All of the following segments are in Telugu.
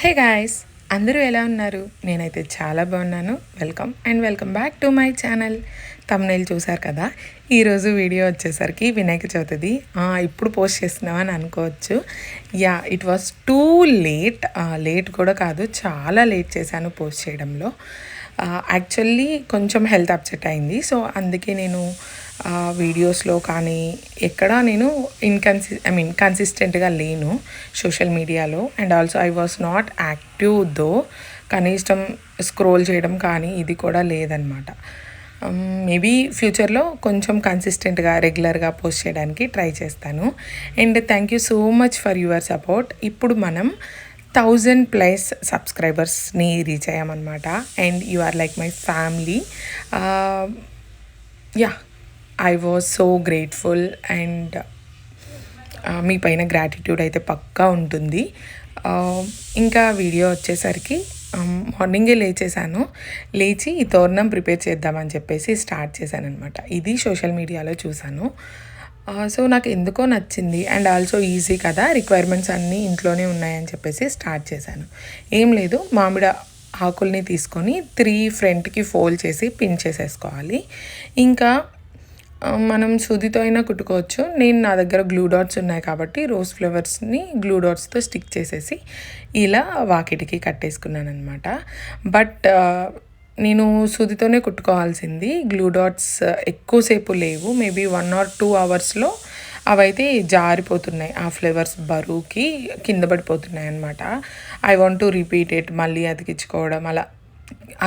హే గాయ్స్, అందరూ ఎలా ఉన్నారు? నేనైతే చాలా బాగున్నాను. Welcome back to my channel. Thumbnail చూసారు కదా. ఈరోజు వీడియో వచ్చేసరికి వినాయక చవితిది. ఇప్పుడు పోస్ట్ చేస్తున్నామని అనుకోవచ్చు. It was too late. Late కూడా కాదు, చాలా లేట్ చేశాను పోస్ట్ చేయడంలో. యాక్చువల్లీ కొంచెం హెల్త్ అప్సెట్ అయింది. సో అందుకే నేను వీడియోస్లో కానీ ఎక్కడ నేను కన్సిస్టెంట్గా లేను సోషల్ మీడియాలో. And also I was not active though. కనీసం స్క్రోల్ చేయడం కానీ ఇది కూడా లేదనమాట. మేబీ ఫ్యూచర్లో కొంచెం కన్సిస్టెంట్గా రెగ్యులర్గా పోస్ట్ చేయడానికి ట్రై చేస్తాను. And thank you so much for your support. ఇప్పుడు మనం 1000+ సబ్స్క్రైబర్స్ని రీచ్ అయ్యామన్నమాట. And you are like my family. I was so grateful. And మీ పైన గ్రాటిట్యూడ్ అయితే పక్కా ఉంటుంది. ఇంకా వీడియో వచ్చేసరికి మార్నింగే లేచి ఈ తోరణం ప్రిపేర్ చేద్దామని చెప్పేసి స్టార్ట్ చేశాను అనమాట. ఇది సోషల్ మీడియాలో చూశాను. సో నాకు ఎందుకో నచ్చింది. అండ్ ఆల్సో ఈజీ కదా, రిక్వైర్మెంట్స్ అన్నీ ఇంట్లోనే ఉన్నాయని చెప్పేసి స్టార్ట్ చేశాను. ఏం లేదు, మామిడి ఆకుల్ని తీసుకొని 3 ఫ్రంట్కి ఫోల్డ్ చేసి పిన్ చేసేసుకోవాలి. ఇంకా మనం సూదితో అయినా కుట్టుకోవచ్చు. నా దగ్గర గ్లూ డాట్స్ ఉన్నాయి కాబట్టి రోజ్ ఫ్లవర్స్ని గ్లూ డాట్స్తో స్టిక్ చేసేసి ఇలా వాకిటికి కట్టేసుకున్నాను అనమాట. బట్ నేను సూదితోనే కుట్టుకోవాల్సింది. గ్లూ డాట్స్ ఎక్కువసేపు లేవు. మేబీ 1 or 2 అవర్స్లో అవైతే జారిపోతున్నాయి. ఆ ఫ్లవర్స్ బరువుకి కింద పడిపోతున్నాయి అనమాట. I want to repeat it. మళ్ళీ అతికించుకోవడం, అలా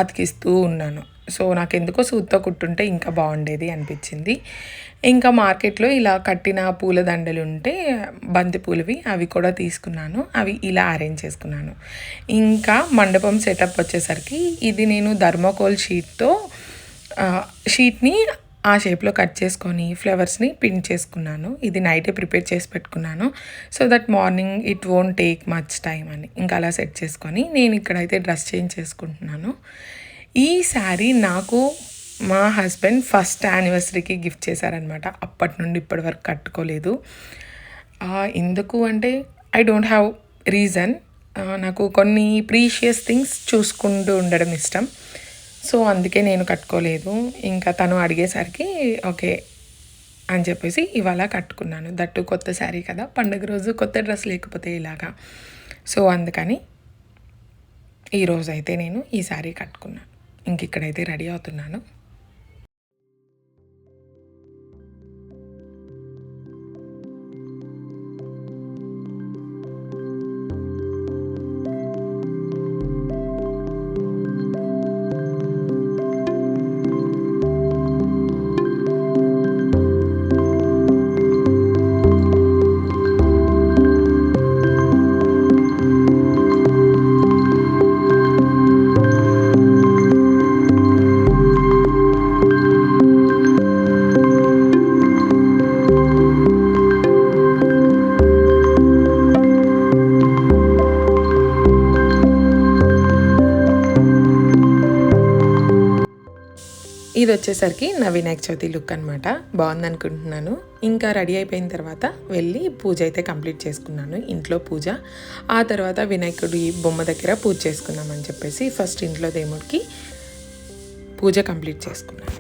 అతికిస్తూ ఉన్నాను. సో నాకు ఎందుకో సూదితో కుట్టుంటే ఇంకా బాగుండేది అనిపించింది. ఇంకా మార్కెట్లో ఇలా కట్టిన పూల దండలు ఉంటే బంతి పూలవి, అవి కూడా తీసుకున్నాను. అవి ఇలా అరేంజ్ చేసుకున్నాను. ఇంకా మండపం సెటప్ వచ్చేసరికి ఇది నేను థర్మోకోల్ షీట్ని ఆ షేప్లో కట్ చేసుకొని ఫ్లవర్స్ని పిన్ చేసుకున్నాను. ఇది నైటే ప్రిపేర్ చేసి పెట్టుకున్నాను. So that morning it won't take much time అని ఇంకా అలా సెట్ చేసుకొని నేను ఇక్కడైతే డ్రెస్ చేంజ్ చేసుకుంటున్నాను. ఈ శారీ నాకు మా హస్బెండ్ ఫస్ట్ యానివర్సరీకి గిఫ్ట్ చేశారనమాట. అప్పటి నుండి ఇప్పటి వరకు కట్టుకోలేదు. ఎందుకు అంటే ఐ డోంట్ హ్యావ్ రీజన్. నాకు కొన్ని ప్రీషియస్ థింగ్స్ చూసుకుంటూ ఉండడం ఇష్టం. సో అందుకే నేను కట్టుకోలేదు. ఇంకా తను అడిగేసరికి ఓకే అని చెప్పేసి ఇవాళ కట్టుకున్నాను. దట్టు కొత్త శారీ కదా, పండుగ రోజు కొత్త డ్రెస్ లేకపోతే ఇలాగా. సో అందుకని ఈరోజు అయితే నేను ఈ శారీ కట్టుకున్నాను. ఇంక ఇక్కడైతే రెడీ అవుతున్నాను. ఇది వచ్చేసరికి నా వినాయక చవితి లుక్ అనమాట. బాగుంది అనుకుంటున్నాను. ఇంకా రెడీ అయిపోయిన తర్వాత వెళ్ళి పూజ అయితే కంప్లీట్ చేసుకున్నాను. ఇంట్లో పూజ, ఆ తర్వాత వినాయకుడి బొమ్మ దగ్గర పూజ చేసుకున్నామని చెప్పేసి ఫస్ట్ ఇంట్లో దేవుడికి పూజ కంప్లీట్ చేసుకున్నాను.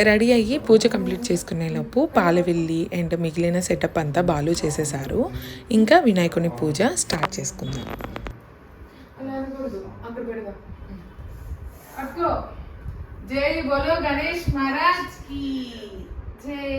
రెడీ అయ్యి పూజ కంప్లీట్ చేసుకునేలోపు పాలవెల్లి అండ్ మిగిలిన సెటప్ అంతా బాలు చేసేసారు. ఇంకా వినాయకుని పూజ స్టార్ట్ చేసుకుందాం. జై బోలో గణేష్ మహారాజ్ కి జై.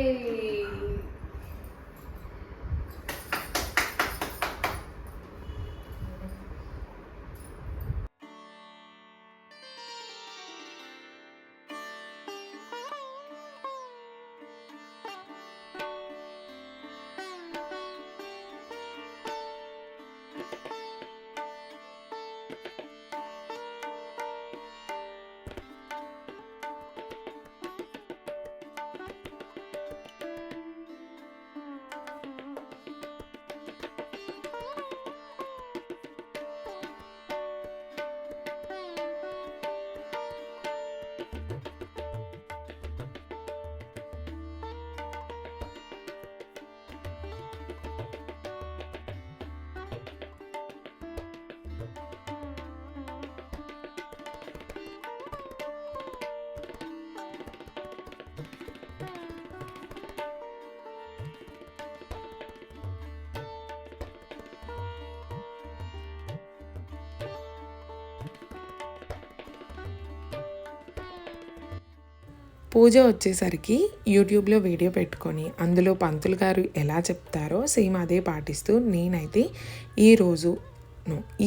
పూజ వచ్చేసరికి యూట్యూబ్లో వీడియో పెట్టుకొని అందులో పంతులు గారు ఎలా చెప్తారో సేమ్ అదే పాటిస్తూ నేనైతే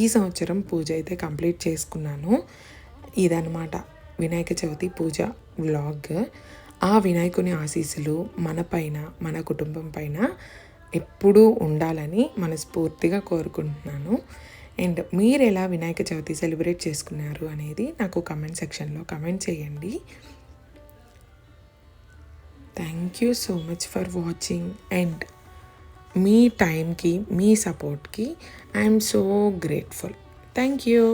ఈ సంవత్సరం పూజ అయితే కంప్లీట్ చేసుకున్నాను. ఇదనమాట వినాయక చవితి పూజ వ్లాగ్. ఆ వినాయకుని ఆశీస్సులు మన పైన మన కుటుంబం పైన ఎప్పుడూ ఉండాలని మనస్ఫూర్తిగా కోరుకుంటున్నాను. అండ్ మీరు ఎలా వినాయక చవితి సెలబ్రేట్ చేసుకున్నారు అనేది నాకు కమెంట్ సెక్షన్లో కమెంట్ చేయండి. Thank you so much for watching and మీ టైంకి మీ సపోర్ట్కి I'm so grateful. Thank you.